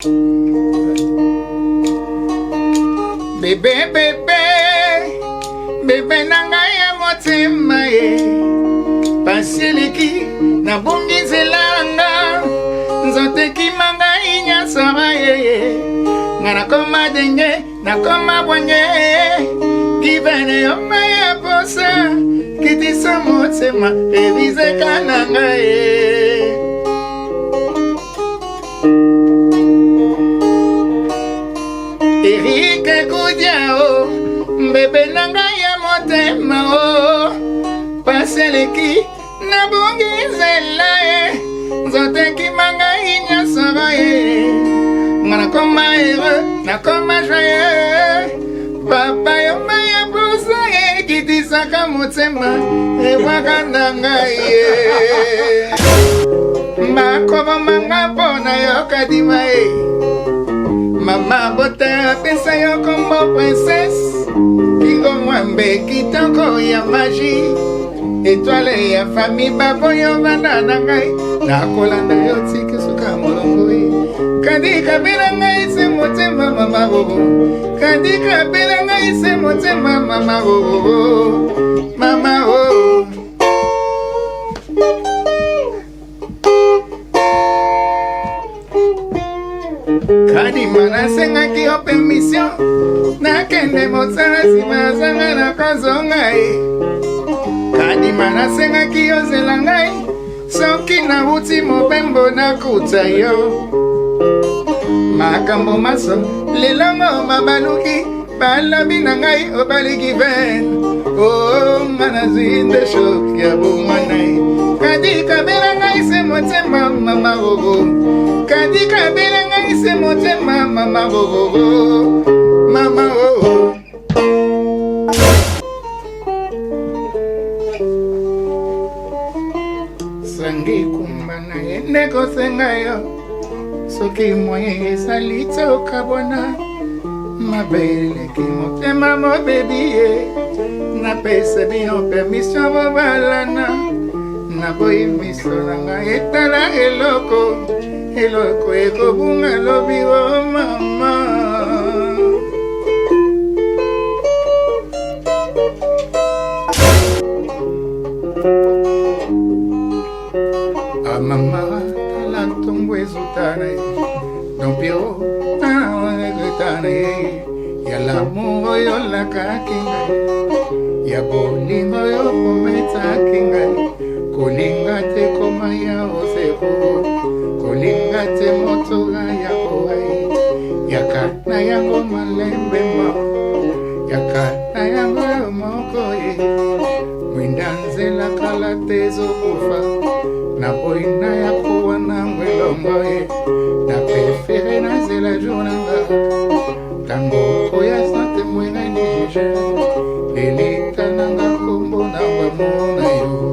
Bébé, bébé, bébé nanga ya motema ye Pasiliki na bungi zelanga Nzote kimanga inyasama ye Ngana koma denge, na koma bwanye Givene yoma ya posa Kitisa motema, revize kananga ye Erike Kudiao, bébé nanga ya motema o Paseleki na bungi zela e Nzote kimanga inya sara e Ngana koma heureux, na koma joyeux Papa yo maya posa e Kitisaka motema, ewaka nanga ye Makobo manga pona yo kadima e Mama bota pesa yo kombo princesse Kingo mwambe kitoko ya magie Étoile ya famille babo yo vanda na ngai Na kolanda yo tike suka molongo Kandi kabela ngai se motema mama bobo Kandi kabela ngai se motema mama bobo Mama oh Kadi mana senga ki o permission Na kende motara si mazanga na kozonga Kadi mana senga ki o zelangai Soki na uti mopembo na kuta yo Makambo maso lelongo mabaluki Balabi na ngai o baliki ven Oh mana zinde shok ya bumanai Kadi kabela ngai se motema mama gogo Kadi kabela ngai se motema mama gogo Mama oh Sangi kumbana neko sengayo Soki moye salito kabona Mabele ki motema mo baby Na pesa bino permission babalana Na boy miso nanga etala eloko Eloko eko bunga lobi o mama A mama talantombo ezutane Don Pio gritane Ya la mungo yo la kakinga Ya bolingo yo pometa kinga Kolinga te koma ya oseko Kolinga te motoga ya oai Ya katna yango malembe ma Ya katna yango moko ye Mwindanze la kala tezo kufa Na poina ya kuwa na mwelongo ye Na prefere na zela junanga Tango koya sante mwena nije Lelita nanga kumbo na wamona yo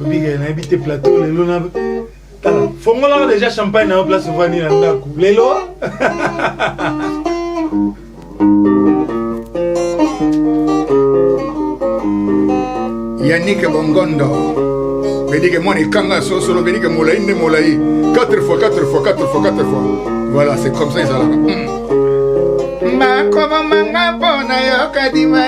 On a habité plateau, les lots. Faut qu'on déjà champagne dans la place où vanille dans la coupe. Les lots. Yannick Bongondo. Vedi que moi, les kangas sont solo, vedi que moulaï, 4 fois. Voilà, c'est comme ça, ils ont Ma kobo manga pona yo kadima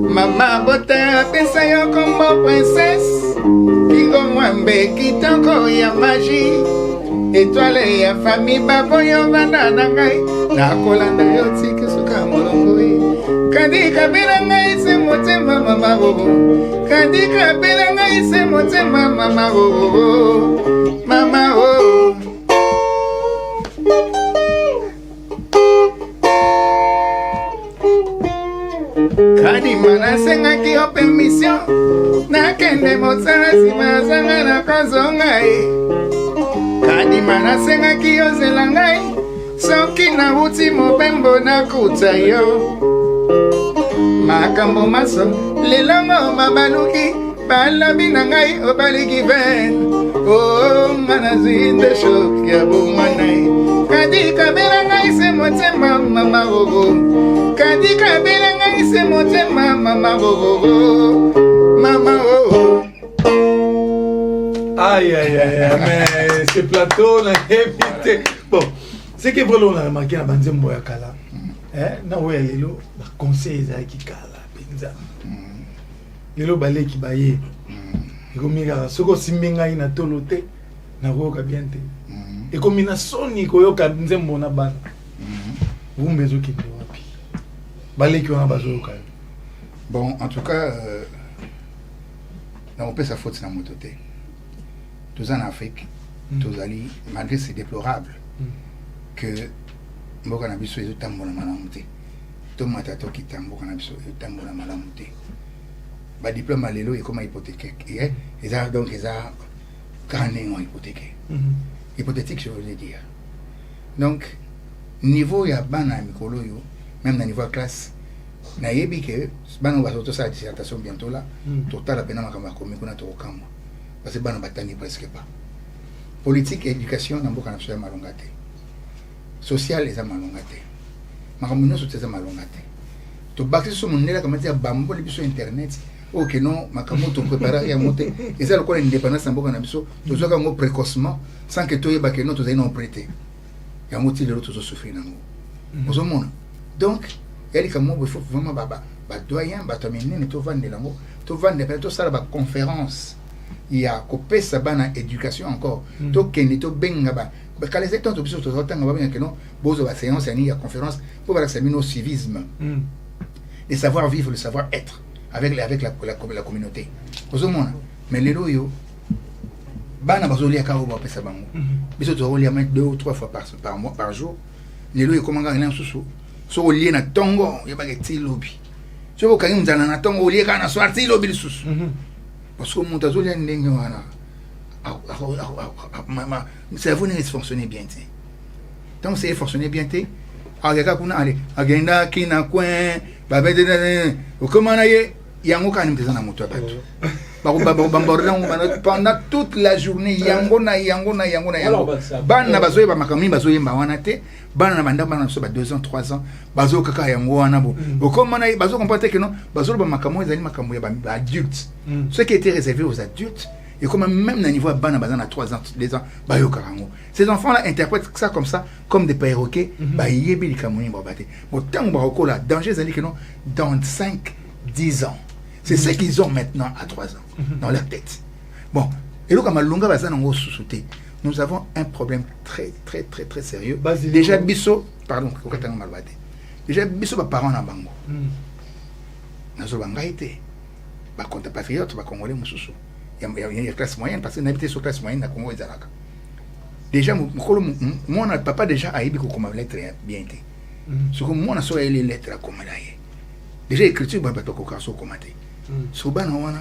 Mama bota pesa yo kombo princesse Kingo mwambe kitoko ya magie Étoile ya famille babo yo vanda na ngai Na kolanda yo tike suka molongo Kandi kabela ngai se motema mama gogo Kandi kabela ngai se motema mama gogo Mama oh Kadi mana senga ki o permission mission nakende mosala nsima azanga na kozonga ye kadima nasengaki yozela ngai soki nauti mobembo nakuta yo makambo maso lelongo babaluki balobi na ngai obaliki ven nga nazwi nde shok ya bomwana ye kadi kabela ngai se motema mama gogo kadi kabela ngai se motema mama gogo mama gogo. Aïe, aïe, aïe, mais ce plateau, on a évité. Bon, c'est que vraiment, on a remarqué dans Banzembo ya Kala. Na ouais, lelo, ba conseil za ki Kala, benza. Lelo balé ki baye. Eko mira, soko simbenga ina tolote, na roka biente. Eko mina soni ko yoka Banzembo na bana. Vumbezo ki wapi. Balé ki wana bazo yoka. Bon, en tout cas, on peut sa faute na mototé. Tous en Afrique, tous allés, malgré c'est déplorable que Mboka Nabiso est autant bon à malamuté. Tout matato qui est Mboka Nabiso est autant bon à malamuté. Bah diplôme à l'élo est comme hypothéqué. Et ça donc ils a carné en hypothéqué. Hypothétique je veux dire. Donc niveau ya bana mikolo yo, même dans niveau classe, na yebi que bana va sortir sa dissertation bientôt là, total la peine makamba komi kuna to okamba. Parce que bana batani presque pas. Politique et éducation na mboka na biso ya malonga te. Social eza malonga te. Makambo nyonso eza malonga te. To bakisi so monela kama tia bambo le biso internet. OK non, makambo to préparer ya monter. Eza lokola indépendance na mboka na biso, to zoka ngo précocement sans que to yeba que non to zai non prêter. Ya moti le to souffrir nango. Ozo mona. Donc, yali kamo il faut vraiment baba doyen batomene to vendre lango, to vendre peut-être ça la conférence. Il y a coupé sa bana éducation encore to kende to benga ba quand les états to biso to tanga ba bien que non bozo ba séance ni ya conférence pour ba ça mino civisme le savoir vivre, le savoir être avec la communauté ozo mona mais les loyo bana bazoli aka o ba pesa bango biso to lia mettre 2 ou 3 fois par jour les loyo comment ngana susu so lié na tongo ya ba ke lobi so ko kangi mzana na tongo lié kana so arti lobi susu parce que mon tazo l'a ndenge wana ma cerveau ne fonctionne bien té donc c'est fonctionner bien té aga kuna ale agenda kina coin ba de comment na ye yango kana mtezana moto abatu pendant toute la journée yango na bana bazoye ba makamimi bazoye ba wana te bana banda bana so ba 2 ans 3 ans bazo kaka yango wana bo comment na bazo comprendre que non bazo ba makamimo ezali makambo ya ba adultes ce qui était réservé aux adultes et comme même na niveau bana bazana 3 ans 2 ans ba yo karango ces enfants là interprètent ça comme ça comme des perroquets ba yebi likamoni ba baté bon tant ba kola danger ezali que non dans 5 10 ans. C'est ce qu'ils ont maintenant à 3 ans dans leur tête. Bon, et donc, nous avons un problème très sérieux. Déjà, Bisso, pardon, déjà, Bisso, parents en Bango. Nous avons été. Par contre, patriote, Congolais, il y a une classe moyenne, parce qu'on habitait sur classe moyenne à Congo et Zalaka. Déjà, mon papa déjà a écrit comme lettre bien été. Ce que moi, on a les lettres à Comaï. Déjà, l'écriture, il va pas commenter. Soban wana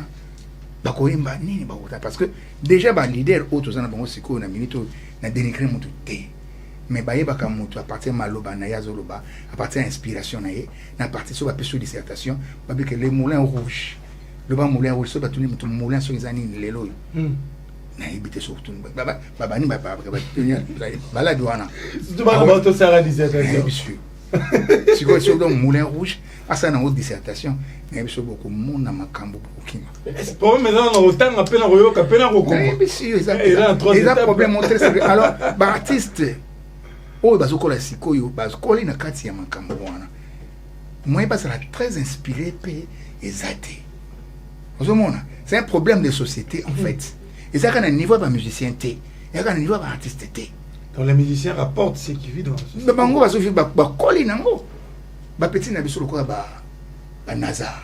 bakoyemba nini bakota parce que déjà ba leader auto zana bango siko na minito na dénigrer mutu té mais bayeba ka mutu à partir maloba na yazoloba à partir inspiration na ye na partir so ba peso dissertation ba bi que les moulins rouges le ba moulin rouge so ba tuni mutu moulin so izani lelo na ibité surtout baba ni baba bala douana tu vas ba to sara dissertation monsieur si quoi sur donc moulin rouge à ça dans haute dissertation mais sur beaucoup monde na makambo beaucoup c'est pas mais dans autant appel en royo appel en roko et là problème très sérieux alors ba artiste oh bazoko la sikoyo bazoko na kati ya makambo wana moi pas ça très inspiré pe ezate ozomona c'est un problème de société en fait et ça quand un niveau ba musicien té et quand un niveau ba artiste té. Donc les musiciens rapportent ce qui vit dans la société. Bango va souffrir ba koli nango. Ba petit na biso lokola ba NASA.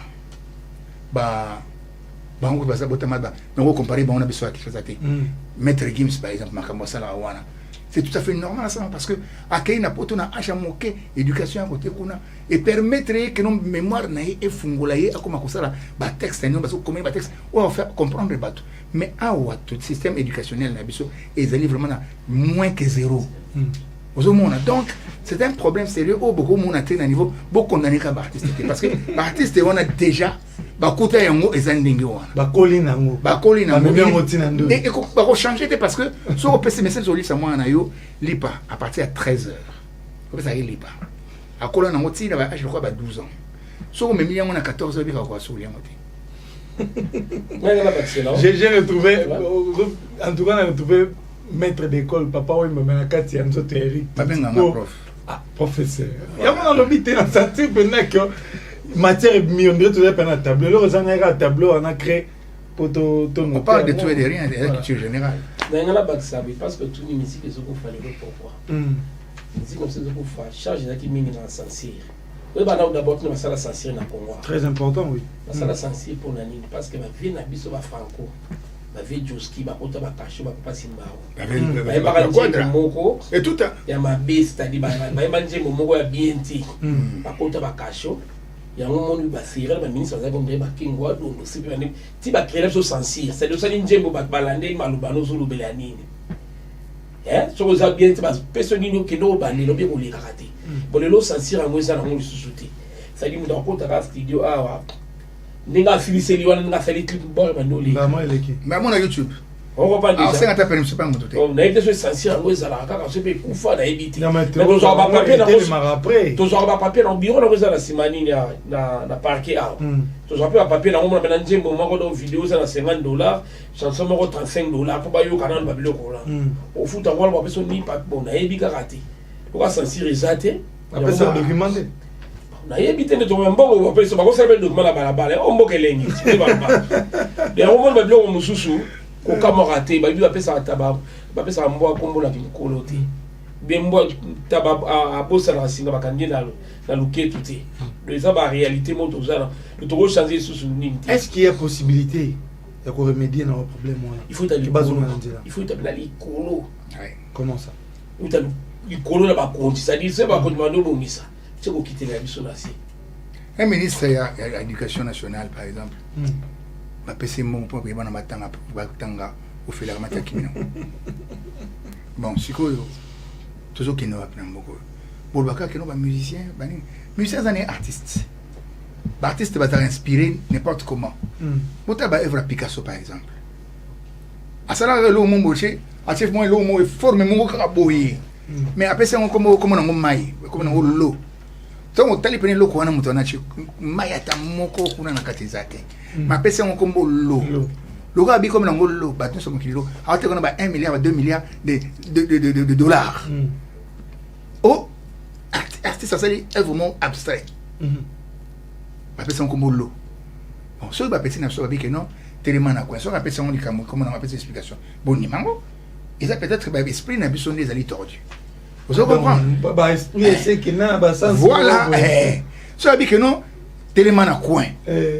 Bango ba sabota ba. Nango comparer ba on a biso à Kizate. Maître Gims par exemple makambo sala wana. C'est tout à fait normal ça parce que accueillir na poto na acha moke éducation à côté kuna et permettre que nos mémoire na et fungolaye akoma kosala ba texte non parce que comment ba texte on va faire comprendre bateau mais awa tout système éducationnel na biso ezali vraiment na moins que zéro. Donc c'est un problème sérieux au beaucoup mon atteint à niveau beaucoup condamné comme artiste parce que artiste on a déjà bakota yango ezandingi wana bakoli nango et ko changer parce que so PC message sur lisa moi na yo lipa à partir à 13h ko ça lipa akola nango tina ba je crois ba 12 ans so me million na 14h bika ko so liango te j'ai retrouvé en tout cas on a retrouvé maître d'école papa oui me na kati ya nzoto Eric prof professeur ya mona lobité na santé pendant que matière million tout pendant tableau le rezanga tableau on a créé pour ton on parle de tout et de rien de la culture générale ngala baksabi parce que tout ni musique ezoko fallait pourquoi musique comme ça ezoko fa charge na ki mingi na sensible oui bah d'abord tu vas ça la sensible na Congo très important oui ça la sensible pour la ligne parce que ma vie na biso ba franco ba vie Joski ba kota ba kasho ba papa simbao ba moko et tout ya ma base c'est-à-dire ba manje moko ya BNT ba kota ba kasho ya mon ba sira ba ministre za comme ba kingwa donc c'est bien ti ba créer so sensible c'est de ça ni njembo ba balande malubano so lobela nini so za bien ti ba personne ni que no ba ni lobi ko le karate bon le sensible ngo ça na ngo susuti ça dit mu kota ka studio awa ninga filiseli wana ninga feli clip bon ba no le maman eleki maman na YouTube on va pas déjà c'est un appel monsieur pas mon côté on a été sur sensible ngo za la kaka so pe kufa na ebiti mais to zo ba papier na après to zo ba papier na bureau na za la simani na parquet awa to zo ba papier na ngo na njembo moko do vidéo za na $50 chanson moko $35 pour ba yo kanal ba biloko la au foot en wala ba personne ni pas bon na ebi karate pour sensible ezate après ça documenté na yebite ne to mbongo ba peso ba ko serve document la balabala o mboke lengi ti ba ba de o mo ba biloko mususu ko kamorate ba bi ba pesa taba ba pesa mbo akombo la kimkolo te bien mbo taba a bossa la singa ba kandina na luketu te de ça ba réalité mo to ça le to changer sous nini est-ce qu'il y a possibilité de remédier dans le problème il faut aller il faut aller colo comment ça ou ta colo la ba konti ça dit c'est ba ko demande bo misa c'est pour quitter la mission là c'est un ministre de l'éducation nationale par exemple ma PC mon pour que bana matanga ba tanga au fait la matière qui bon siko toujours qui no apprend beaucoup pour baka que no ba musicien bani musicien ça n'est artiste l'artiste va t'inspirer n'importe comment bota ba œuvre Picasso par exemple asala le mon boché a chef moi le mot forme mon ka boyer mais après c'est comme na ngomai comme na ngolo donc tali pene loko wana mutu anachi mayata moko kuna na kati zake mapesa ngo kombo lo loka bi comme na ngolo ba tout so mokilo awate kona ba 1 milliard ba 2 milliards de dollars oh artiste ça c'est vraiment abstrait mapesa ngo kombo lo bon so ba petit na so ba bi que non tellement na quoi so mapesa ngo likamo comme na mapesa explication bon ni mango et ça peut-être ba esprit na biso des ali tordu. Vous comprenez? Bah esprit c'est que na ba sens. Voilà. Ça veut dire que non tellement na coin.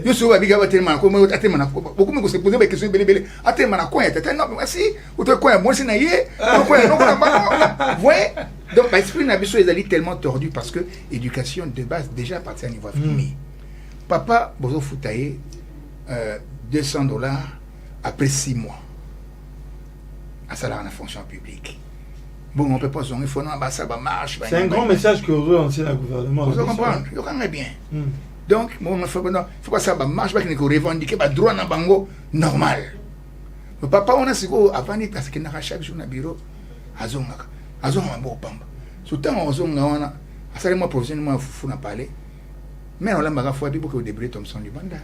Yo so ba biga tellement na coin, mais tellement na coin. Beaucoup me se poser des questions belé tellement na coin, non mais si ou te coin moi c'est na yé, coin non pas. Voyez? Donc ba esprit na biso ezali tellement tordu parce que éducation de base déjà à partir à niveau famille. Papa bozo foutaye $200 après 6 mois. À salaire en fonction publique. Bon, on peut pas il faut non ça marche. C'est un grand message que vous lancez le gouvernement. Vous comprenez? Vous comprenez bien. Donc, bon, il faut pas ça marche pas que revendiquer ba droit na bango normal. Le papa on a ce go avant parce que na chaque jour na bureau azonga mbo pamba. Surtout on zonga wana asale moi professionnellement fou na parler. Mais on l'a mara fois beaucoup au débris Thomson Libanda.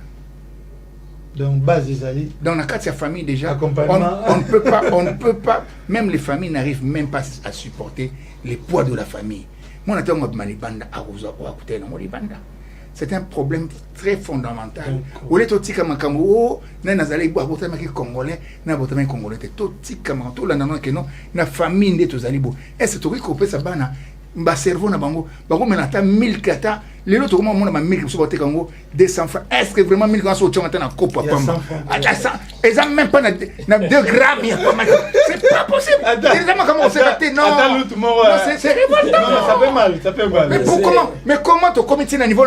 Donc base des alliés. Dans la carte de famille déjà, on ne peut pas, même les familles n'arrivent même pas à supporter les poids de la famille. Moi, c'est un problème très fondamental. Où les totis comme Kambo, n'azalé boire votre mec congolais, n'a votre mec congolais, totis comme tout la nanon que non, la famille des tous alibos. Est-ce que tu peux ça bana? ba cerveau na bango menata 1000 kata lelo to comment mona 1000 so bote kango 200 francs est-ce que vraiment 1000 francs so tchonga na kopo pamba ils ont même pas na 2 grammes c'est pas possible ils ont comment c'est raté non c'est révoltant non ça fait mal mais comment to comité na niveau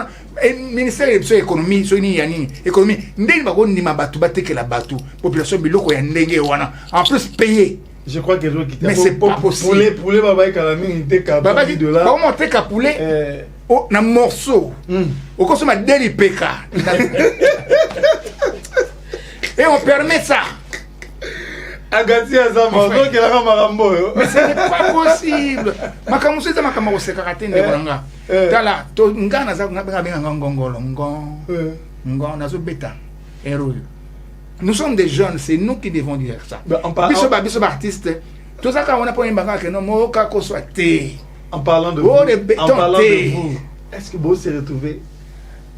ministère de l'économie so ni yani économie ndeni ba ko ndima batu batekela batu population biloko ya ndenge wana en plus payer. Je crois que mais c'est pas possible. Poulet baba kalami te ka $10. Ba monter ka poulet na morceau. On consomme deli PK. Et on permet ça. Agati azama donc la marambo. Mais ce n'est pas possible. Makamuso za makambo sekakate ndebanga. Tala to ngana za ngabanga ngongolo ngon na zo beta. Héros. Nous sommes des jeunes, c'est nous qui devons dire ça. Biso artiste, tout ça quand on a pas une bagarre que non moka ko soit té. En parlant de vous, est-ce que vous s'est retrouvé?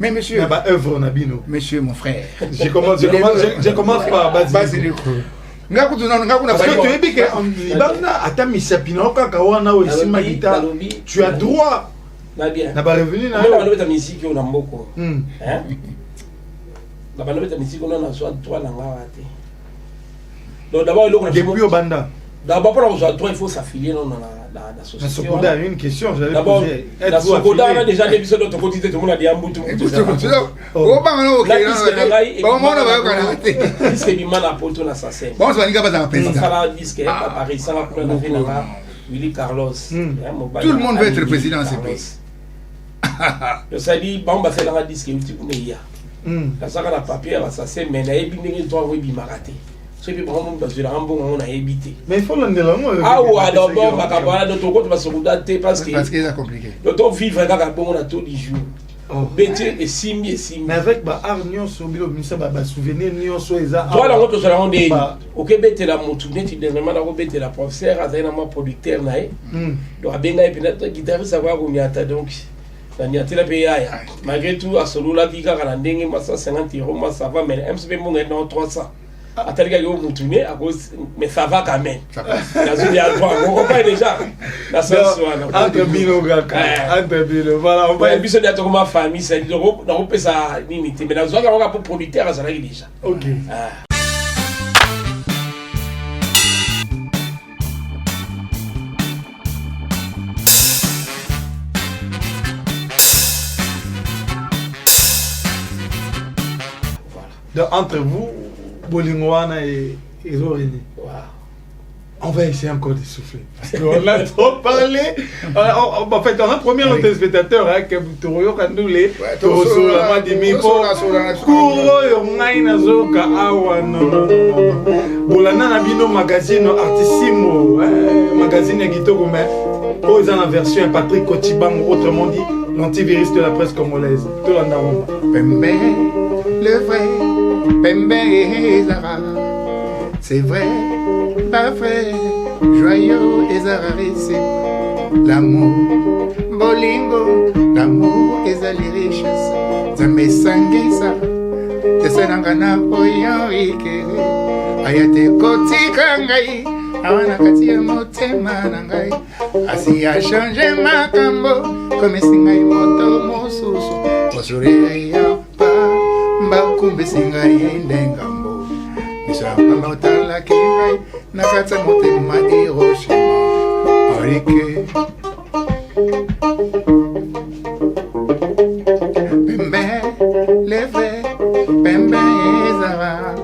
Mais monsieur, œuvre Nabino. Monsieur mon frère. Je commence par Basilico. Parce que tu es bien que Ibana ata misapina okaka wana o isima guitare. Tu as droit. Na bien. Na ba revenu na. Na ta musique on a mboko. Hein? La musique on a soit toi na ngawate. Donc d'abord depuis au banda. D'abord pour avoir toi il faut s'affilier dans la société. Sokoda une question, j'allais poser. La Sokoda on a déjà des épisodes de quotidien tout le monde a dit ambutu. Oh banga no OK. Bon mon na ba kana. Disque bi mana poto na sasa. Bon ça ninga ba za pesa. Ça la disque Paris ça va prendre la na Willy Carlos. Tout le monde veut être président de ce pays. Je sais dit bon ba fait la disque ulti pour meya. Ça la papier ça c'est mais na ebi ndenge toi oui bi maraté. C'est puis vraiment parce que on a évité. Mais il faut l'endela moi. Ah ouais d'abord ba kabala de to ko ba Sokoda te parce que c'est compliqué. Le temps vivre kaka bon on a tout du jour. Bétier et simi. Mais avec ba art nyonso bilo misa ba souvenir nyonso eza. Toi la moto sera on est OK bete la moto net dernièrement la bete la professeur azana ma producteur nae. Donc abenga et puis notre guitariste savoir combien attend donc la paya malgré tout à solo la qui kaka na ndenge masa 50 euros moi ça va mais MCP mon est dans 300. Attends les gars vous tourner à cause mais ça va quand même. La zone à toi on comprend déjà. La sensation entre Bino Gaka entre Bino voilà on va épisode de ma famille c'est l'Europe on peut ça limiter mais la zone on va pour producteur ça là déjà. OK. Donc, entre vous, Bolingwana et Zorini. Wow. On va essayer encore de souffler. Parce qu'on a trop parlé. En fait, on a promis à nos téléspectateurs que Toroyo Kandoulé, Toroso, la Madimi, Kuro, Yongaina Zoka, Awano, Bolana Nabino Magazine, Artissimo, Magazine Gitoro, mais ils ont la version Patrick Kotibang, autrement dit, l'antivirus de la presse congolaise. Tout l'andaron. Pembe, le vrai, Pembe Zara. C'est vrai, pas vrai, joyeux et rarissime. L'amour, bolingo, l'amour et les richesses. Zambe sangisa, tesenangana oyanrike. Ayate koti kangai, awana kati ya motema nangai. Asi a changé ma kambo, comme singai moto mosusu. Osuri ya pa, mbakumbe singai ndengambo. Pamba utala kingai nakata motema Hiroshima orike Pembe levé Pembe ezara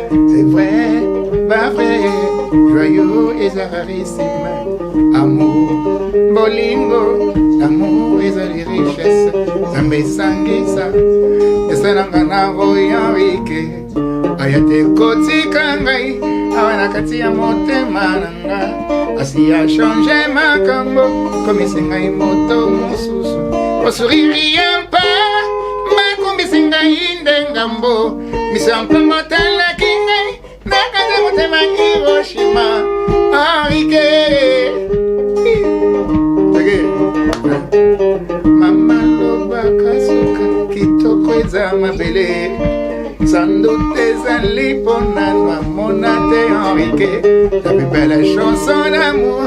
c'est vrai pas vrai joyeux et rarissime amour bolingo l'amour et les richesses zambe sangisa esanangana oyanrike ayate koti kangai awana kati ya motema nanga asi a changé makambo comme singai moto mosusu osuriri pa makumbi singai ndengambo misampa motala kingai nakata motema Hiroshima arike mama loba kasuka kitoko eza mabele sans doute ezali pona na monate Henrique, la plus belle chanson d'amour,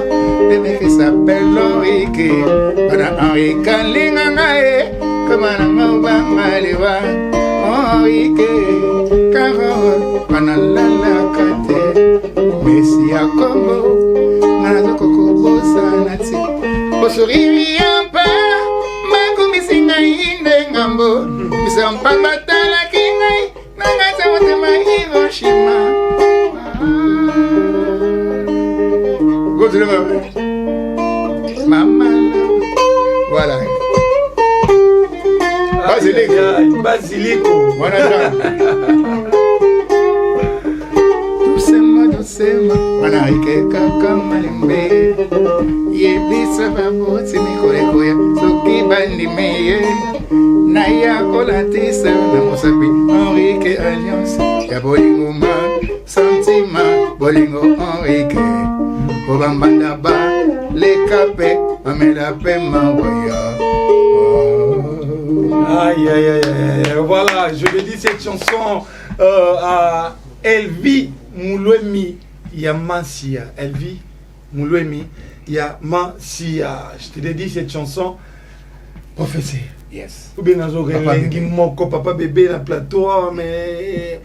le mec qui s'appelle Henrique. Voilà Henrique, Lingangae, comme un Maliwa, Henrique, Carole, Panalala Kate, Messi à Congo, Nanazo Coco Bosanati, Bosori Yampa, Makumi Singa Inde Ngambo, Misampa Batala Kingai, Nangata Watema Hiroshima. Go to the Maman. Voilà. Basilico. Basilico. Voilà. Doucement. Manarike Kakamalime. Yebisa Baboti Mikorekoya. Soki Bandimeye. Naya Kolatisa. Namosapi. Henrique Alliance. Yabolingo Ma. Sentiment. Bolingo Henrique. Obambandaba. Les capés. Amela Pema Waya. Aïe, aïe, aïe, aïe. Voilà, je vais dire cette chanson à Elvi Moulouemi Yamansia. Elvi Moulouemi Yamansia. Je te l'ai dit cette chanson, professeur. Yes. Ou bien dans un papa bébé dans le plateau, mais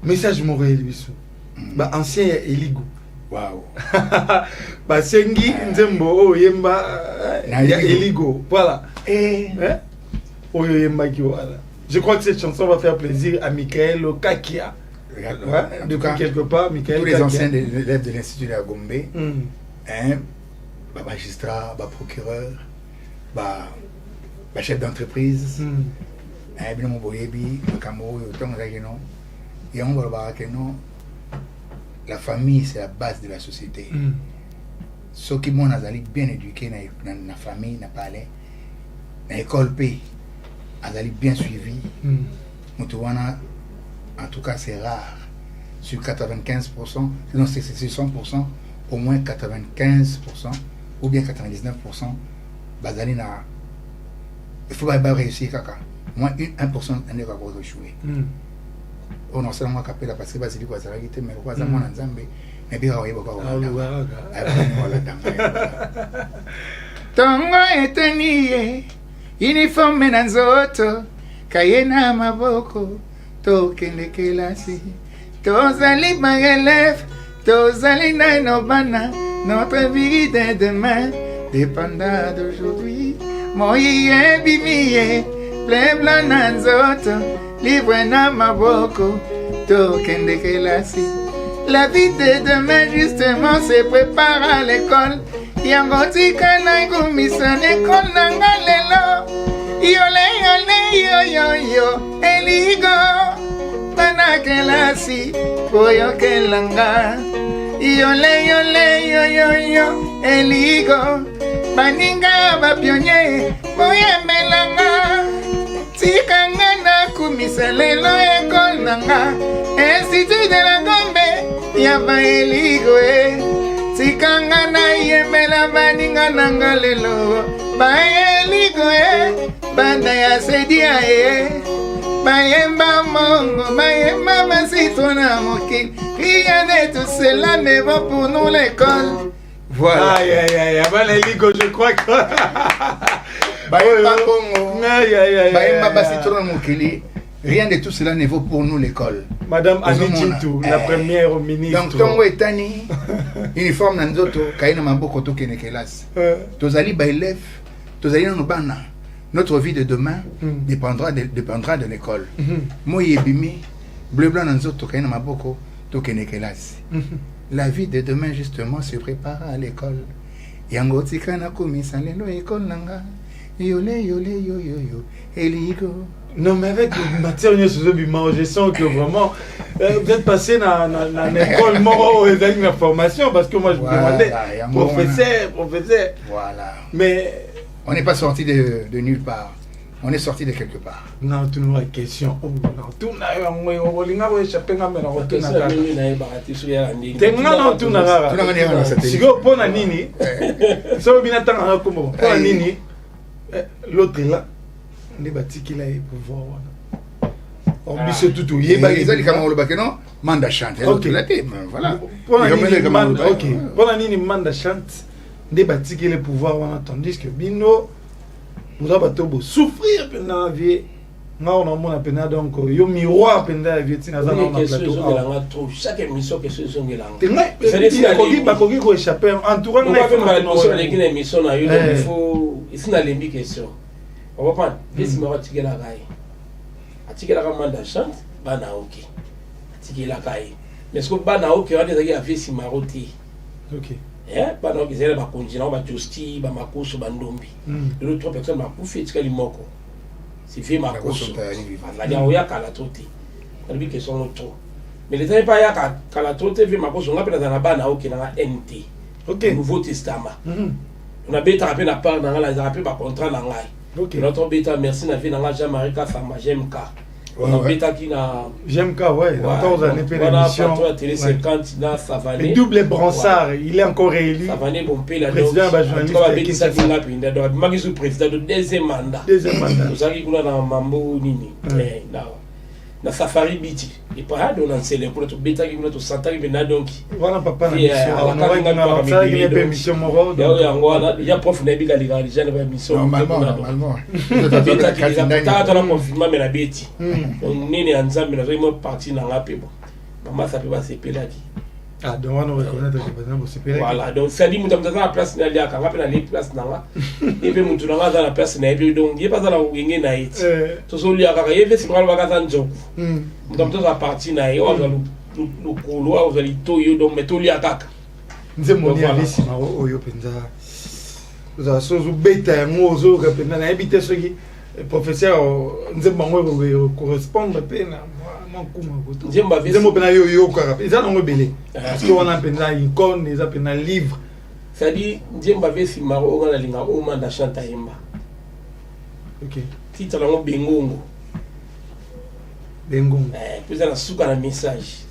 message moral biso. Ba ancien Eligo. Wow. Ba sengi nzembo o yemba ya Eligo. Voilà. Je crois que cette chanson va faire plaisir à Michael Kakia. En tout cas, quelque part, Michael tous les Kakia. anciens élèves de l'Institut de la Gombe, magistrat, procureur, chef d'entreprise, la famille, c'est la base de la société. Ceux qui sont bien éduqués dans la famille, dans l'école, bien suivi. En tout cas, c'est rare. Sur 95%, sinon c'est 100%, au moins 95% ou bien 99%, il faut pas réussir. Au moins 1% n'est pas échoué. On a seulement capé la parce que Basili quoi ça mais quoi ça mon nzambe mais bien oui beaucoup Tongo etanie uniforme na nzoto kayena maboko tokende kelasi tozali magelef tozali na nobana notre vie de demain dépendra d'aujourd'hui moye bimiye blebla na nzoto livre na maboko tokende kelasi. La vie de demain justement se prépare à l'école. Yango tika na ngumisa l'école nanga lelo. Yole yole yo yo yo eligo bana kelasi boyo kelanga. Yole yole yo yo yo eligo baninga bapionye boye melanga. Tikanga na kumisa lelo ekol nanga Institut de la Gombe yaba eligo Tikanga na yemela baninga nanga lelo Ba eligo banda ya sedia Bayemba mongo bayemba masito na moki Rien de tout cela ne va pour nous l'école. Voilà. Aïe aïe aïe, Abana Eligo, je crois que rien de tout cela ne vaut pour nous l'école. Madame Annie Tintou, la première ministre. Donc, Tongo Etani, uniforme Nanzoto, Kaina Mamboko Tokene Kelas. Tozali Bailef, Tozali Nobana. Notre vie de demain dépendra de l'école. Moye Bimi, Bleu Blanc Nanzoto, Kaina Mamboko Tokene Kelas. La vie de demain, justement, se prépare à l'école. Yango Tikana Komisa Lelo École Nanga. Yole, yole, yo, yo, yo, Eligo. Non, mais avec Mathieu je sens que vraiment, vous êtes passé dans l'école mort et dans la formation, parce que moi je me demandais, professeur. Voilà. Mais. On n'est pas sorti de nulle part. On est sorti de quelque part. Non, tu nous as une question. Tu n'as pas échappé à me l'autre là, on est bâti qu'il a pouvoir. On dit tout. Il y a des gens qui ont Manda chante. Ok. Voilà. Pour nini Manda chante des bâtis le pouvoir tandis que bino vous avez souffrir pendant la vie. Non, on a peine donc yo miroir pendant la vie tina za na plateau. Chaque émission que ce sont là. C'est pas ko échapper entourant na fait émission na yo il faut ici na lembi question. On va prendre visi mara tikela kai. Atikela ka Manda chante bana OK. Atikela kai. Mais ce que bana OK on des a visi maroti. OK. Bana OK zela ba konjina ba justi ba makoso ba ndombi. Le trois personnes ba kufi tikela limoko. C'est fait ma course. Il y a oya kala tote. Il y a question autre. Mais les temps pas ya kala tote fait ma course on appelle dans la bana OK na NT. OK. Nouveau Testament. On a bêta rappel la part dans la rappel par contrat dans ngai. OK. Notre bêta merci na vie dans Jean-Marie Kafama JMK. On a bêta qui na JMK ouais, dans les années l'émission. Voilà, télé 50 na Savané. Double Bransard, il est encore réélu. Savané bon paye la président ba journaliste. On va bêta ça qui na pinda donc maki sous président de deuxième mandat. Nous allons kuna na mambo nini. Na safari biti et pas on en sait pour tout bêta qui nous santa qui na donc voilà papa na mission moro il y a prof na biga liga déjà na mission normalement bêta qui ta ta confirmer mais la bêti donc nini anzambe na vraiment parti na ngape bon maman ça peut pas se peler qui donc on reconnaître que par exemple se peler voilà donc ça dit muta la place na lia ka ngape na les place na nga et puis mutu na nga la place na et donc il pas dans la ngenge na iti to so lia ka yeve si ngalo baka nzoku muta za parti na yo za lu kolo za litoyo donc metoli akaka nzembo ni avisi maro oyo penza za sozu beta yango zo ka penza na habite soki professeur nzembo ngo correspondre pena nzembo pena yo ka eza nango belé parce que on a penza icône eza pena livre ça dit nzembo avisi maro ngala linga o Manda chante yemba. OK titre nango bengongo puis la suka na message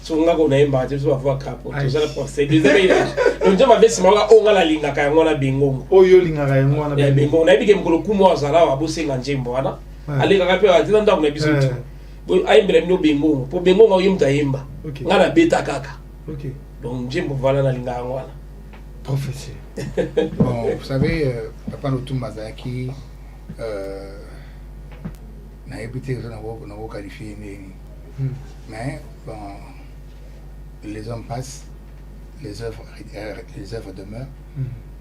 so nga ko na yemba je so va kapo to ça la procédure donc jama vesi mala o ngala linga ka ngona bengongo oyo linga ka ngona bengongo na bige mkolo kumo azala wa bosenga njembo wana ale ka pe azila ndako na biso tu bo ayembele mno bengongo po bengongo o yemta yemba ngana beta kaka OK donc njembo vala na linga ngwana professeur bon vous savez papa Lutumba Zaki n'a évité que ça n'a qualifié mais bon les hommes passent les œuvres demeurent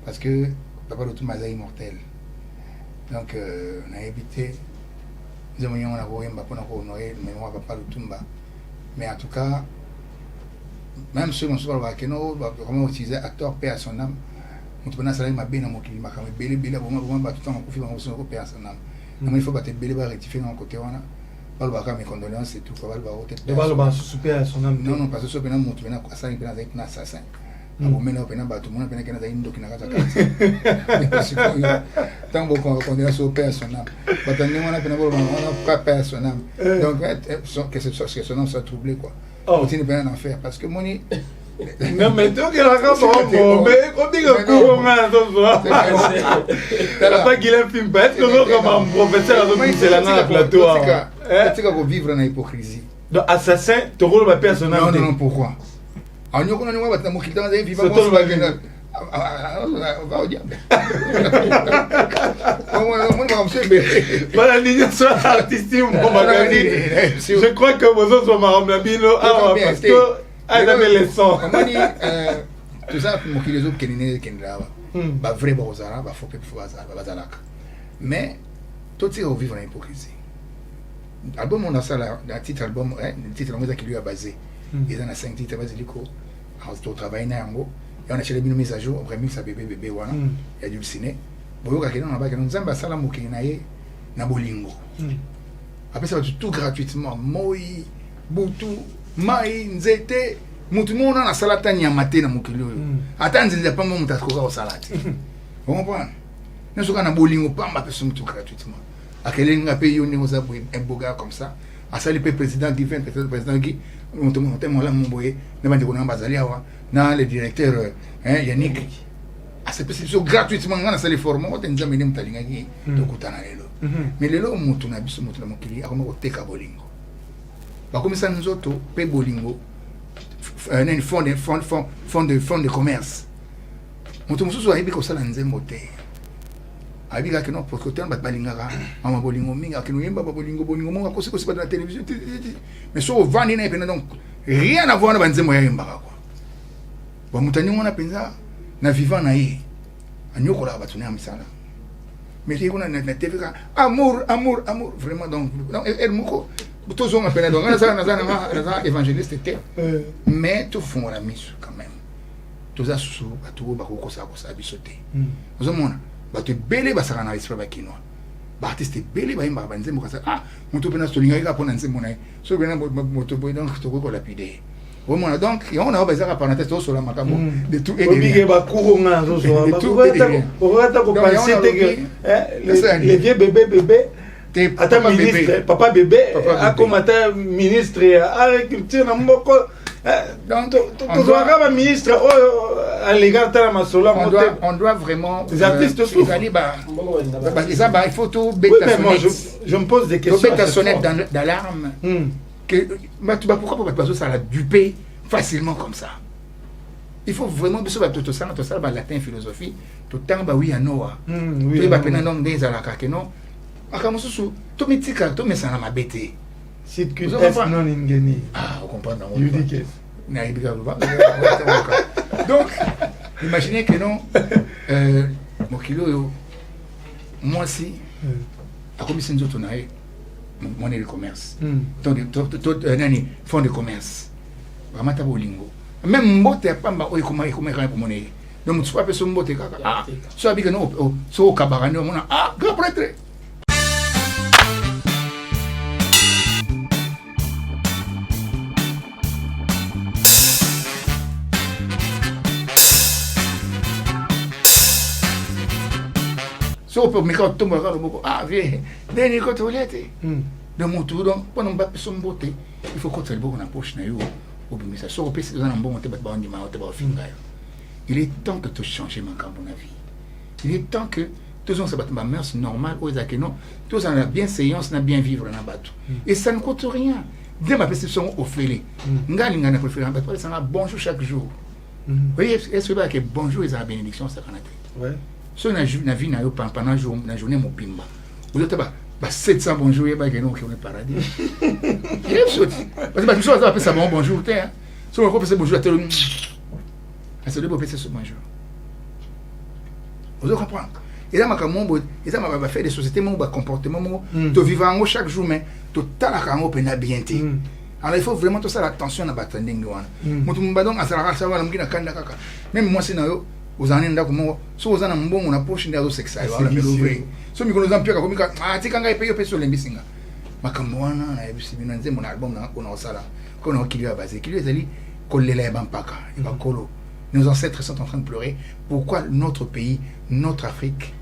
parce que Papa Lutumba est immortel donc on a évité nous avons honoré la mémoire de Papa Lutumba mais en tout cas même ceux qui sont vraiment utilisé acteur paix à son âme on peut pas savoir ma bien dans mon climat quand belé vraiment tout le temps on confie dans son paix à son âme il faut battre belé va rectifier dans côté wana pas le mes condoléances c'est tout pas le va souper à son âme non parce que ce pena monte pena ça il pena avec un assassin on met pena bateau mon pena kana indo kina kata tant bon condoléances au père à son âme batani wana pena on pas père à son âme donc que son âme soit troublé quoi on tient pena en enfer parce que moni non mais toi qui la raconte mais on dit que comment ça pas qu'il a film pas être comme un professeur de c'est là dans le plateau tu vas vivre dans l'hypocrisie donc assassin tu roules ma personne non pourquoi on y connaît moi battre mon client dans vivre va au diable voilà ligne soit artistique je crois que vous autres sont marrant bino parce que ah il avait les sons tout ça pour que les autres bah vrai bozara bah faut que bazalaka mais tout ça vivre dans l'hypocrisie album on a ça là le titre album le titre on qui lui a basé il en a 5 titres basé liko on travaille na yango et on a cherché une mise à jour remix à bébé wana il y a du ciné boyoka kena na ba kena nzamba sala mokili na ye na bolingo après ça va tout gratuitement moi butu mai nzete mutu mona na salata nyama te na mokili oyo ata nzinza pamba mutu akoka ko salati on comprend nesoka na bolingo pamba pe mutu gratuitement akelenga pe yoni ko za boga comme ça asali pe président qui vient président qui mutu la mboye na bandi ko na bazali awa na le directeur Yannick c'est possible gratuitement ngana sali forme ko tenza mene mutalinga ki to kutana lelo mais lelo mutu na biso mutu na mokili akoma ko teka bolingo bakomisa nzoto pe bolingo nani fond de commerce moto mosusu ayebi kosala nzembo te ayebi kaka non parce que tant bato balingaka mama bolingo mingi akino yemba bolingo mongo akosi bato na télévision mais so ovandi na ye mpena donc rien à voir na banzembo ya yembaka quoi bamoto aningo wana mpenza na vivant na ye anyokolaka bato na ya misala mais tey kuna na tv ka amour vraiment donc elle moko tozonga pena donc naza évangéliste te mais tofungola miso quand même toza susu bato bakokosala biso te ozomona bato ebele basaka na esprit bakinois baartiste ebele bayembaka banzembo kasa moto mpena tolingaki kaka mpona nzembo na ye so pena moto boye donc tokoki kolapide omona donc yango na yo bazaka parenthèse tozosola makambo de tout et obike bakuronga ozosola kopense teke les vieux bébé ata ministre papa bébé akoma ata ministre ya agriculture na mboko tozwaka baministre oyo alégard tala masolo on doit vraiment les artistes ezali il faut tout beta je me pose des questions beta sonnette d'alarme que pourquoi pas bazo ça la duper facilement comme ça il faut vraiment biso ba to ça ba latin philosophie to tamba oui à Noah to ba pena donc des alaka que non akamususu to mitika to mesana mabete circuit non ingeni on comprend non you dis que na ibika donc imaginez que non mokilo yo moi si akomisi nzoto na ye monnaie de commerce nani fonds de commerce ramata bolingo même mbote apamba oyo koma kana pour monnaie donc tu peux pas so mbote kaka so abika no so kabara no mona grand prêtre so pour me quand tombe quand beaucoup viens dernier côté olete de mon tour donc pendant pas son beauté il faut qu'on soit beaucoup na poche na yo au bimi ça so pèse dans un bon te ba bandi ma te ba finga il est temps que tu changes ma camp na vie il est temps que tous on se battre ma mœurs normale aux non tous on a bienséance na bien vivre na bateau et ça ne coûte rien dès ma perception au félé ngali ngana ko félé bateau ça bonjour chaque jour oui est-ce que bonjour est la bénédiction ça canate ouais so na vie na yo pendant jour na journée mopimba vous êtes ba 700 bonjour et ba que non qui on est paradis il est sorti parce que ça va ça bonjour t'es so on peut se bonjour à tout c'est le beau petit ce bonjour vous comprenez et là makamombo et ça m'a fait des sociétés mon comportement mon to vivant chaque jour mais to tala kango pena bien té alors il faut vraiment tout ça l'attention na batandingi wana mutu mbadong asala ça wala mkina kanda kaka même moi c'est na yo uzani ndako mo so uzana mbongo na poche ndio sexual wala melovre so mikono zampia ka komika tika ngai peyo peso lembisinga makambo wana na yebisi bina nzembo na album na kona osala kona okiliwa base kilio ezali kolela ya bampaka ibakolo nos ancêtres sont en train de pleurer pourquoi notre pays notre Afrique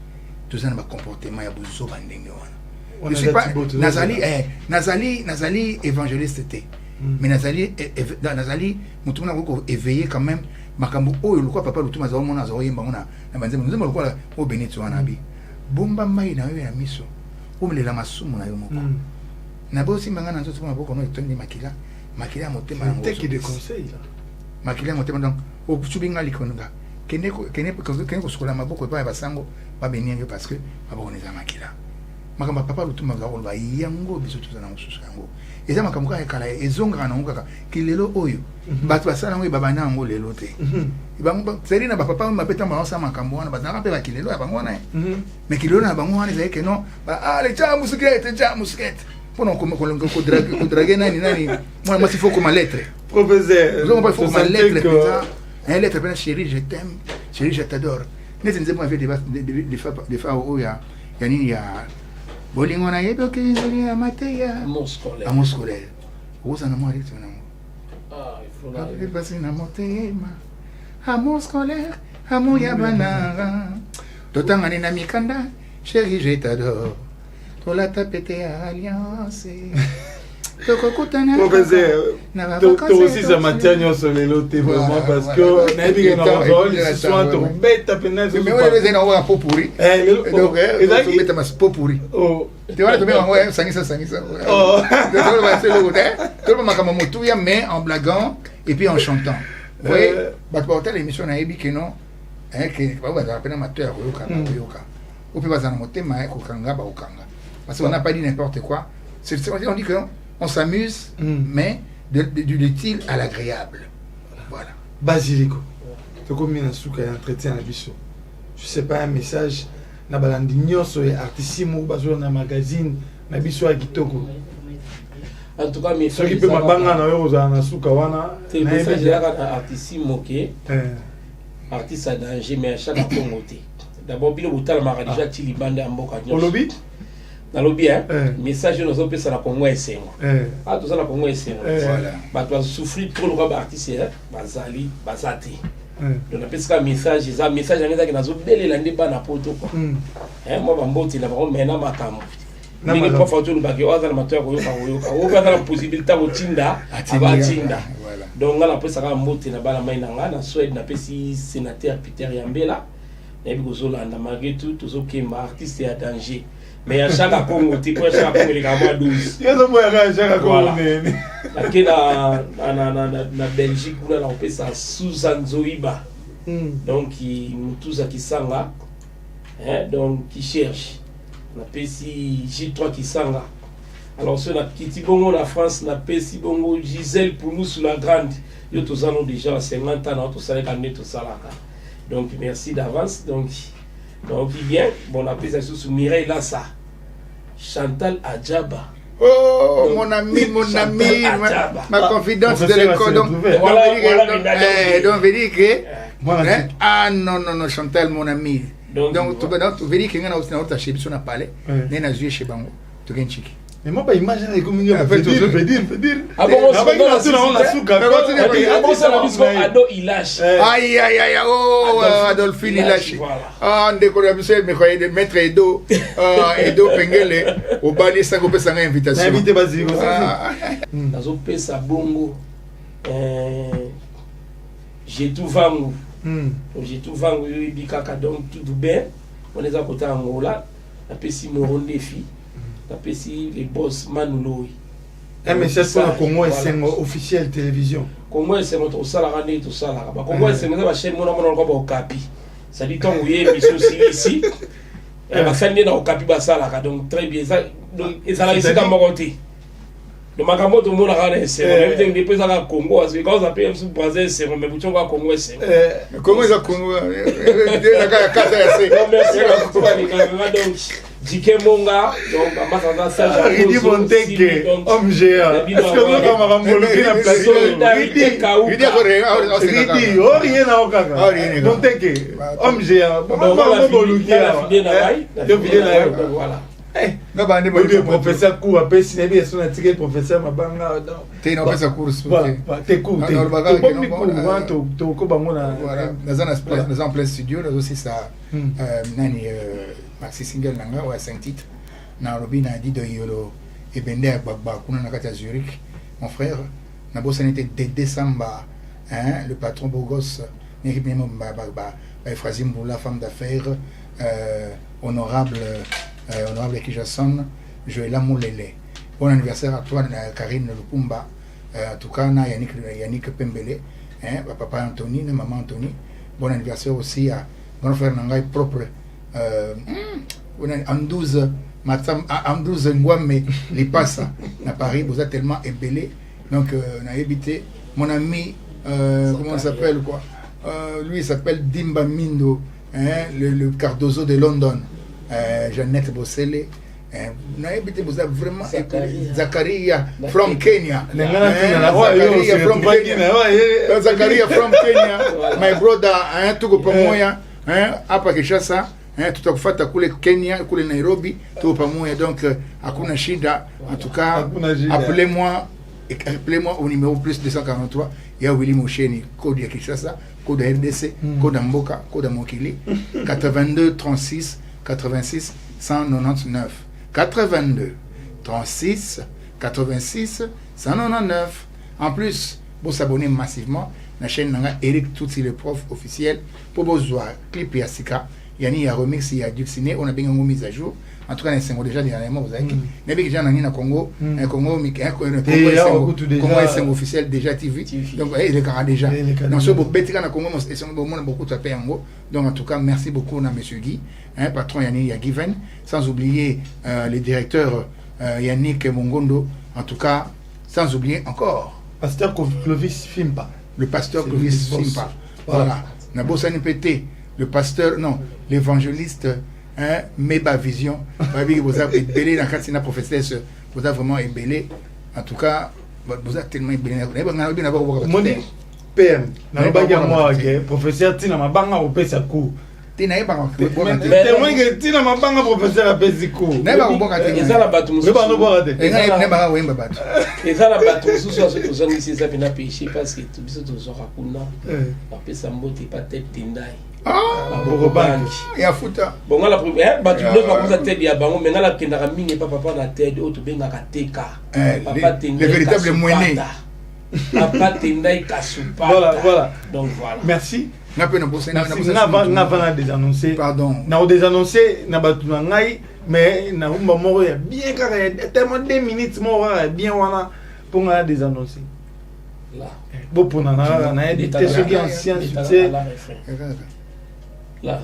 tous un comportement ya buzo bandenge wana je sais pas nazali évangéliste té mais nazali mutuna ko éveiller quand même makambo oyo lokwa papa lutuma za omona za oyemba mona na banzembo nzembo lokwa o benito wana bi bomba mai na yo ya miso omelela masumu na yo moko na bosi mangana nzoto mona boko no etondi makila motema yango teki de conseil là makila motema donc o subinga likonga kene ko sokola maboko pa basango ba benenge parce que maboko neza makila makambo papa lutuma za olba yango biso tuzana mususu yango eza makambo ka kala ezonga na ngaka kilelo oyo bato basala ngo babana ngo lelo te bango tseri na papa mapeta ma osa makambo wana bazana pe bakilelo ya bango wana mais kilelo na bango wana ezai que non ale cha musket pour ko draguer nani moi moi il faut comme lettre professeur donc il faut comme lettre un lettre ben chérie je t'aime chérie je t'adore neti nzembo avait des fa oya ya nini ya bolingo na yebo ke nzeli ya mateya amour scolaire oza na mwari tuna il faut passer na motema amour scolaire amour ya bananga totanga ni na mikanda chérie je t'adore tola tapete ya alliance Professeur, tu aussi ça matière sur les lots vraiment parce que n'a bien dans le soin de bête à peine. Mais on les a envoyé un pot pourri. Donc ils mettent ma pot pourri. Oh. Tu vois tu mets envoyer sangisa. Oh. Donc va c'est le côté. Tout le monde m'a comme motuya mais en blaguant et puis en chantant. Vous voyez, bah pour telle émission na ebi que non que ba ba peine amateur yoka. Ou peut pas en monter mais kokanga ba okanga. Parce qu'on n'a pas dit n'importe quoi. On dit que on s'amuse, mais de l'utile à l'agréable. Voilà. Basilico. Tu comme un souka et entretien à biso. Je sais pas un message na balandinyo so artissimo bazo na magazine na biso a kitoko. En tout cas, mes frères qui peut mabanga na yo za na souka wana. C'est le message à artissimo qui artiste à danger mais à chaque fois d'abord bien au talma déjà tilibande en boka. Olobi na lobby message nous opé ça na Congo esengo ah tout ça na Congo esengo voilà ba tu souffrir trop le ba artiste bazali bazati donc na pesika message ça message ngeza na zo belela ndeba na poto quoi moi ba mboti na ba mena makambo ningi pas photo ba ke oza na matoya ko yoka o ba na possibilité ko tinda abatinda donc ngala pesa ka mboti na bala mai na ngana Suède na pesi sénateur Peter Yambela na bi ko zolanda malgré tout to zo kemba artiste ya danger. Mais à chaque Congo, tu peux chaque Congo les gamins 12. Il y a des moyens à chaque Congo. Na Belgique, on appelle ça Susan Zoiba. Donc tous qui sanga, donc qui cherche. On appelle si J3 qui sanga. Alors ceux qui bongo la France, on appelle si bongo Gisèle pour nous sous la grande. Yo tous allons déjà à 50 ans, tous allons gagner tout ça là. Donc merci d'avance. Donc il vient, bon, on appelle ça sous Mireille Lassa, Chantal Adjaba. Oh, mon ami, ma confidence de l'école. Donc, voilà, donc, veut dire que. Ah non, Chantal, mon ami. Donc, tu veux dire que nous avons acheté sur la palais, nous avons joué chez Bango, tu gagnes chic. Mais moi, pas imaginer comment il a fait dire. Ah bon, on la souka. Ado il lâche. Aïe, oh, Adolphine il lâche. Ah, on décolle à Bruxelles, mais croyez de maître Edo, Edo Pengele, au bali ça coupe sa invitation. Invité Basile. Dans au pesa bongo. J'ai tout vangu. J'ai tout vangu, il dit kaka donc tout bien. On est à côté en Angola, la pesi moron défi. Tapesi les boss Manuloi. Mais c'est ça le Congo c'est officiel télévision. Congo c'est notre sala randé tout ça là. Congo c'est notre chaîne mon ko ba Okapi. Ça dit ton oui émission ici. Et ba faire dans Okapi ba sala donc très bien ça donc et ça là ici dans mon côté. Le makambo tout le monde a regardé c'est même temps depuis ça la Congo parce que quand ça peut se poser c'est mais bouton va Congo c'est. Comment ça Congo la casa c'est. Merci donc Dikemonga, donc Amasanda Saja, Ridi Monteke, homme géant. Est-ce que vous avez ramolé la place? Ridi, oh rien à Okaka. Monteke, homme géant. Voilà. Le professeur court après cinéma et son attiré professeur Mabanga. T'es non pas sa course. T'es court. T'es dans un plein studio, là aussi ça. Nani maxi single nanga ou 5 titres. Na Robin a dit de Yolo et Bende à Bagba, kuna na kata Zurich. Mon frère, na bossa n'était dès décembre, le patron Bogos, Néribé Bagba, Frazim Boula, femme d'affaires, honorable Kijasson, Joëla Moulele. Bon anniversaire à toi, Karine Lupumba, en tout cas, Yannick Pembele, papa Anthony, maman Anthony. Bon anniversaire aussi à mon frère Nangai propre. En 12 Ngwame les passe à Paris, vous êtes tellement ébellé. Donc, on a évité. Mon ami, comment il s'appelle quoi lui, il s'appelle Dimba Mindo, le Cardozo de London. Jeannette Bossele. On a évité, vous êtes vraiment Zakaria from Kenya. Zakaria from Kenya. My brother, tout pour moi, après Kinshasa. Tutakufuata kule Kenya, kule Nairobi, tuko pamoja. Donc hakuna shida. En tout cas, appelez-moi au numéro plus 243. Il y a Willy Mosheni, code ya Kinshasa, code RDC, code Mboka, code Mokili. 82 36 86 199. 82 36 86 199. En plus, vous s'abonner massivement à la chaîne Eric Touti, le prof officiel, pour vous voir clip et Sika. Il y a un remix, il y a du ciné, on a bien une mise à jour. En tout cas, les déjà dernièrement, vous avez dit que j'ai un Congo, un Congo, Congo est officiel déjà TV. Donc, il est déjà. Donc, ce beau petit Congo, on a beaucoup de paix en gros. Donc, en tout cas, merci beaucoup à M. Guy, patron Yannick Given, sans oublier les directeurs Yannick Mongondo. En tout cas, sans oublier encore. Pasteur Clovis Fimpa. Le pasteur Clovis Fimpa. Voilà. Nabo Sanipete, le pasteur, non, l'évangéliste. Meba Vision, vous avez ébellé dans le professeur, vous avez vraiment ébellé. En tout cas, vous avez tellement ébellé. Moni PM, moi, professeur Tina Mabanga au Pesakou. Tina Mabanga, Tina Mabanga, professeur à Pesakou. Neba la bateau, et ça la bateau, sous ce que c'est ça, n'a péché parce que tout ça, tout ça, après ça, moté pas tête tendai. Et à fouta. Bon, la première, tu ne vas pas tête à Bango, mais la Kenara Ming pas papa la tête, autre bien à Teka. Le véritable moyen. Papa Tendai Kasupa. Voilà. Donc voilà. Merci. N'a pas désannoncé. Pardon. N'a désannoncé, n'a pas tout mais n'a pas mourir bien carré. Tellement 2 minutes, mourir bien voilà pour n'a désannoncer. Là. Bon, pour n'a des ceux qui anciens succès. Là.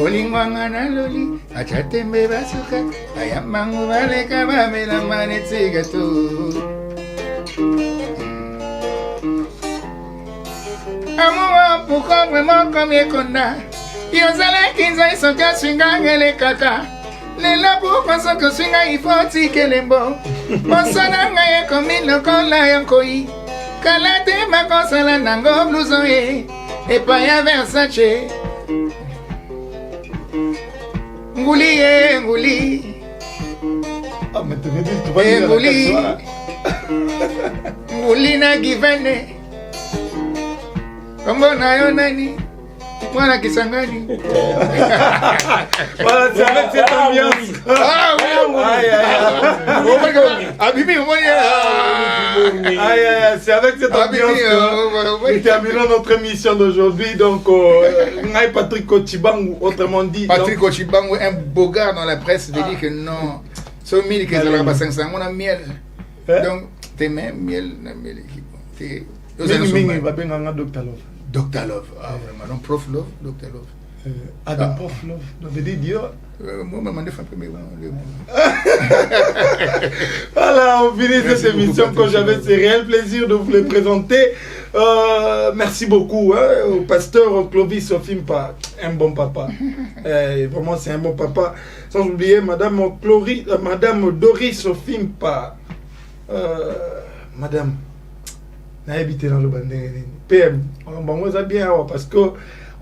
Olingwanga na loli, achatembe basuka, ayamangu baleka bamela manetiga tu. Amour pourquoi vraiment comme Ekonda, yozala kinza isoka swinga ngele kaka. Lela pourquoi ça que swinga il faut tikelembo. Mosana ngaye komi lokola yankoi. Kalate makosala nango blouson e, epaya Versace. Nguli. Ah, mais tu veux dire, tu vas dire Nguli na givene. Kombo na yo nani? Mwana Kisangani. Voilà, c'est avec cette ambiance. Ah oui, Abibi, c'est avec cette ambiance que nous terminons notre émission d'aujourd'hui. Donc, Patrick Kochibangu, autrement dit. Patrick Kochibangu, un beau gars dans la presse, veut dire que non. Ce miel qui est là, 500, on a miel. Donc, t'es même miel, miel. Dr. Love, vraiment, donc Prof Love, Dr. Love. Donc Prof Love, donc veut dire Dieu. Moi, je m'en ai fait un peu. Voilà, on finit cette émission que j'avais ce réel plaisir de vous les présenter. Merci beaucoup au pasteur Clovis Fimpa, un bon papa. Vraiment, c'est un bon papa. Sans oublier Madame Doris Fimpa. Madame. n'a habité dans le bandé PM on va bien parce que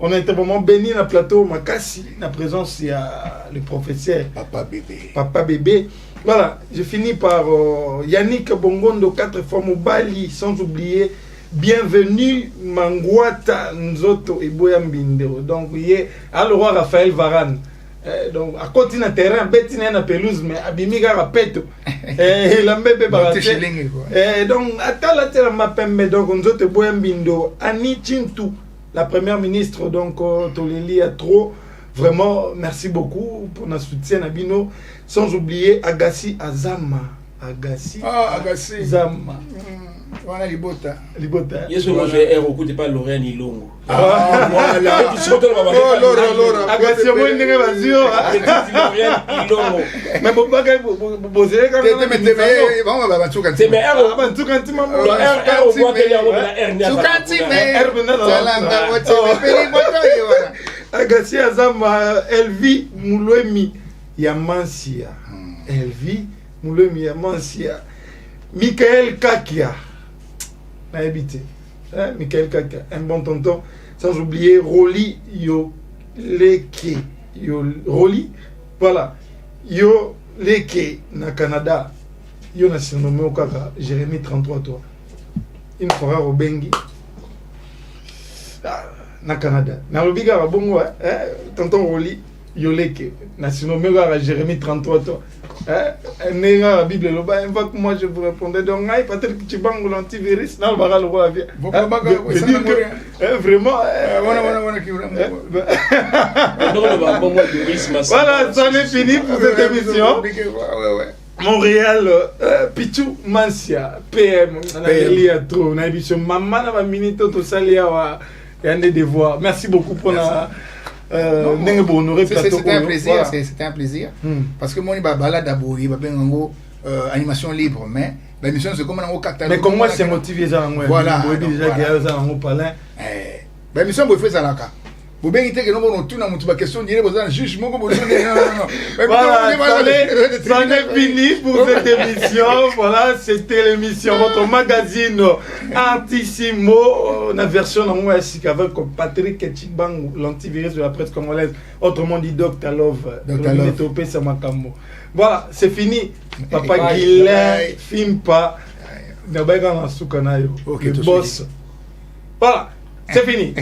on a été vraiment béni dans le plateau Makassi la présence il y a le professeur Papa Bébé voilà je finis par Yannick Bongondo 4 fois Mobali sans oublier bienvenue Mangwata Nzoto et Boyambindero donc il y a le roi Raphaël Varane donc à côté d'un terrain bêtine na pelouse mais abimiga rapeto et la mbebe baraté donc atala tela mapembe donc Nzoto Boyambindo Annie Chintu la première ministre donc Tolili a trop vraiment merci beaucoup pour notre soutien Nabino sans oublier Agassi Azama Agassi Zama voilà Libota yeso moi j'ai beaucoup de pas Lorraine Ilongo voilà Agassi moi ndenge bazio Lorraine Ilongo mais bobaka bozele quand même on va bantuka c'est mais bantuka ntima le R au bois que ya la R nia tukanti mais R salanga wote peli moto yona Agassi Azama Elvi Mulwemi Yamansia Elvi Mulwemi Yamansia Michael Kakia n'a habité. Michael Kaka, un bon tonton. Sans oublier Roli Yoleke. Roli, voilà. Yoleke, na Canada. Yo na surnommé au Kaka, Jérémy 33 toi. Une fois au Bengi. Na Canada. Na Lobiga bongo, tonton Roli Yoleke. Na surnommé au Jérémy 33 toi. Néga la Bible là-bas, une fois que moi je vous répondais, donc peut-être que tu banques l'antivirus, non, le le roi vient. Vraiment. Voilà, ça est fini pour cette émission. Montréal, Pichou Mancia, PM, on a émission Maman na minute tout ça il y a des devoirs. Merci beaucoup pour la c'était un plaisir, voilà. C'était un plaisir. Parce que moi, je balade d'abord, il va bien en animation libre, mais l'émission c'est comme un catalogue. Mais comment c'est motivé ça? Voilà. L'émission vous fait ça là. Vous bien que nous avons tout dans notre question, dire vous avez jugement comme vous voilà, ça est fini pour cette émission. Voilà, c'était l'émission, votre magazine Artissimo, la version en ouest avec Patrick Etchibang, l'antivirus de la presse congolaise, autrement dit Dr. Love. Voilà, c'est fini. Papa Guilain, Fimpa, Nabaga Soukanayo, le boss. Voilà, c'est fini.